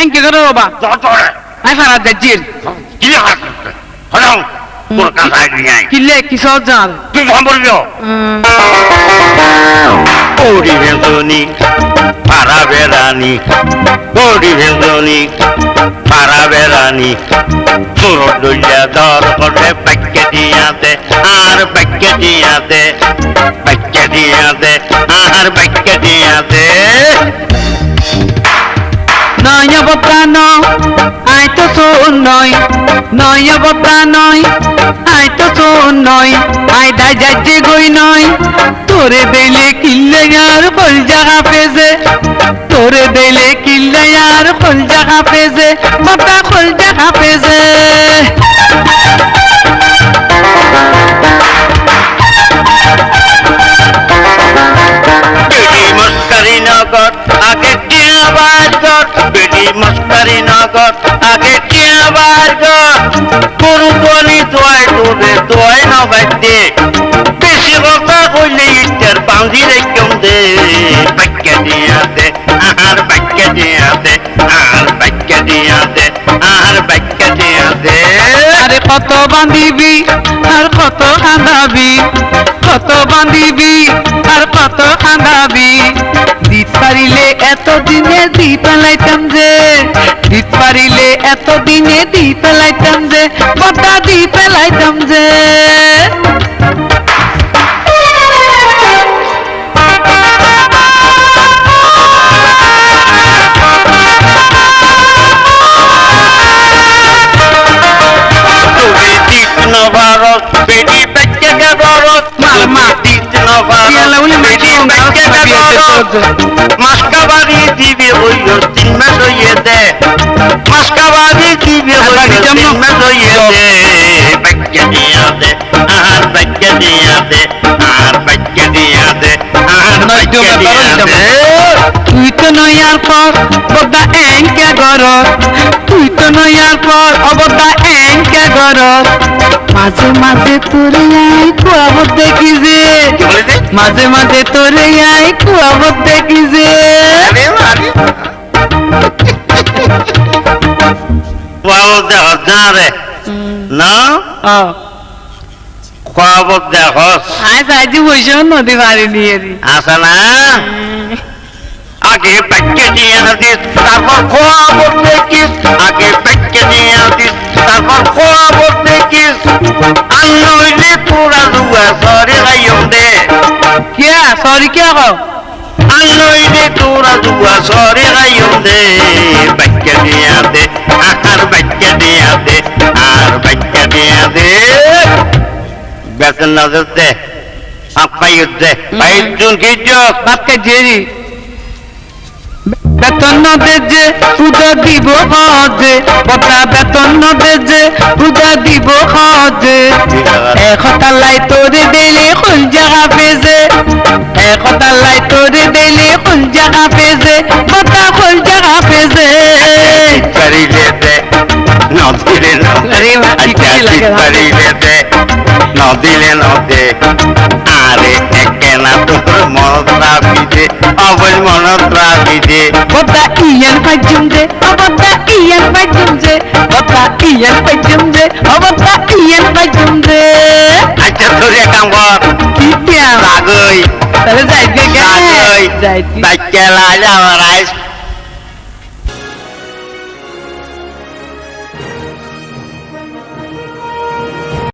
কি করে বাবা জটরে আই ফারা দাজির কি হাত হলো তোর কাছে নাই কিলে কিসব জান তুই সম্পর্ক ওড়ি ভেজনি পারা বেড়ানি ওড়ি ভেজনি পারা বেড়ানি তোর দইয়া দর করে বাক্যে দিয়াতে আর বাক্যে দিয়াতে বাক্যে দিয়াতে আর বাক্যে দিয়াতে নয় বপ্রাণ আই তো শোন নয় নয় বপ্রাণ আই তো শোন নয় আই দাই যাচ্ছে গই নয় তোরে দিলে কিল্লে আর কল জাগা পেজে তোরে দিলে কিল্লে আর কল জাগা পেজে বাবা কল জাগা পেজে বেটি মস্কারি নগর আগে টিয়া বাজার বেটি মস্কারি নগর আগে টিয়া বাজার গরু বলি দোয়াই ডুবে দোয়াই নবাইতে বেশি কথা কইলে ইটার বাঁধি রেখম দে বাক্য দিয়াতে আর বাক্য দিয়াতে আর বাক্য দিয়াতে আর বাক্য দিয়াতে আরে কত বান্ধিবি আর কত কাঁদাবি কত বান্ধিবি আর কত কাঁদাবি দিত পারিলে এতদিনে দি পেলাইতাম যে দিত পারিলে এতদিনে দি পেলাইতাম যে বটা দি পেলাইতাম যে ভারত বেটি বাচ্চা ভারত মার মা মাসকাবাড়ি দিবে হইল 3 মাস হইয়ে দে মাসকাবাড়ি দিবে হইল 3 মাস হইয়ে দে বাচ্চা দিয়া দে আর বাচ্চা দিয়া দে আর বাচ্চা দিয়া দে আর বাচ্চা দিয়া দে তুই তো নয়ার পর বদা এঙ্কে গরত তুই তো নয়ার পর অবদা এঙ্কে গরত মাঝে মাঝে তোরে আই কুয়াবত দেখি যে মাঝে মাঝে তোরে আই কুয়াবত দেখি যে কুয়াবত দেখ না রে না কুয়াবত দেখ আজ আজি বসে নদী বাড়ি নিয়ে দি আসা না আগে বাক্যে দিয়ে দিস তারপর খোয়াবত দেখিস আগে বাক্যে দিয়ে দিস তারপর খোয়াবত দেখিস আর নইলে তোরা দুয়া সরে গাইম দে কিয়া সরি কিয়া কও আর নইলে তোরা দুয়া সরে গাইম দে বাক্যে দিয়ে দে আর বাক্যে দিয়ে দে আর বাক্যে দিয়ে দে বেতন নজর দে আপাই দে ভাই জুন কি যোগ বাপকে জেরি বেতন নদে যে পূজা দিব হজে বটা বেতন নদে যে পূজা দিব হজে একতালাই তোরে দিলে কোন জায়গা পেজে একতালাই তোরে দিলে কোন জায়গা পেজে বটা কোন জায়গা পেজে করিলে দে নদিলে আরে মা, কি কি লাগে? করিলে দে নদিলে নদে আরে একে না তোর মনত রাখি দে অবল মনত রাখি দে বটা ইয়ান পাইজুম যে বটা ইয়ান পাইজুম যে বটা ইয়ান পাইজুম যে বটা ইয়ান পাইজুম যে আচ্ছা তোর কাম কর কি পিয়া রাগই তাহলে যাইবে কে রাগই যাইতি বাচ্চা লাজ আমার আইস